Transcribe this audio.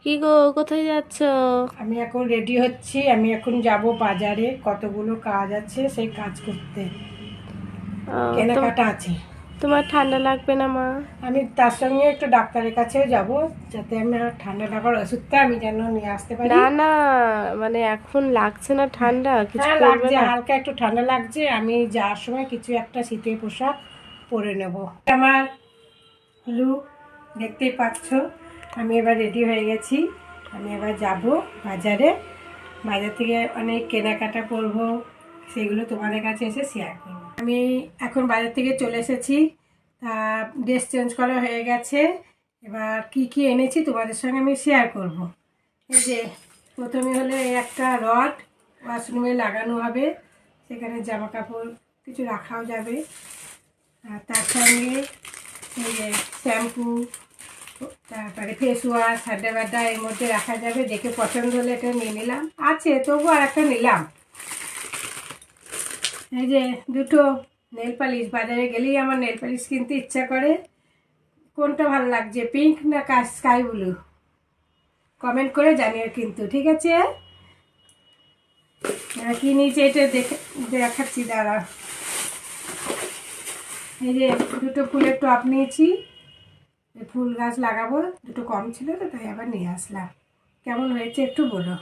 কি গো, কোথায় যাচ্ছ? আমি এখন রেডি হচ্ছি। আমি এখন যাব বাজারে, কতগুলো কাজ আছে সেই কাজ করতে, কেনাকাটা আছে। তোমার ঠান্ডা লাগবে না মা? আমি তার সঙ্গে একটু ডাক্তারের কাছেও যাব, যাতে আমার ঠান্ডা লাগার ওষুধটা আমি যেন নিয়ে আসতে পারি। না না, মানে এখন লাগছে না ঠান্ডা? কিছু হ্যাঁ করবে লাগছে, না? হালকা একটু ঠান্ডা লাগছে। আমি যাওয়ার সময় কিছু একটা শীতের পোশাক পরে নেব। আমার লুক দেখতেই পাচ্ছ। আমি এবার রেডি হয়ে গেছি। আমি এবার যাব বাজারে। বাজার থেকে অনেক কেনাকাটা করব, সেগুলো তোমাদের কাছে এসে শেয়ার করব। আমি এখন বাজার থেকে চলে এসেছি। তা ড্রেস চেঞ্জ করা হয়ে গেছে। এবার কি কি এনেছি তোমাদের সঙ্গে আমি শেয়ার করব। এই যে প্রথমে হলো এই একটা রড, ওয়াশরুমে লাগানো হবে, সেখানে জামা কাপড় কিছু রাখাও যাবে। আর তার সঙ্গে এই যে শ্যাম্পু, তারপরে ফেস ওয়াশ, হাড্ডা বাড্ডা এর মধ্যে রাখা যাবে। দেখে পছন্দ হলে এটা নিয়ে নিলাম, আছে তবু আর একটা নিলাম। এই যে দুটো নেল পালিশ, বাজারে গেলেই আমার নেল পালিশ কিনতে ইচ্ছা করে। কোনটা ভালো লাগছে, পিঙ্ক না স্কাই ব্লু? কমেন্ট করে জানিও কিন্তু, ঠিক আছে? কি নিয়েছে এটা দেখাচ্ছি, দাঁড়া। এই যে দুটো ফুলের টব নিয়েছি, ফুল গাছ লাগাবো। দুটো কম ছিল তো, তাই আবার নিয়ে আসলাম। কেমন হয়েছে একটু বলো।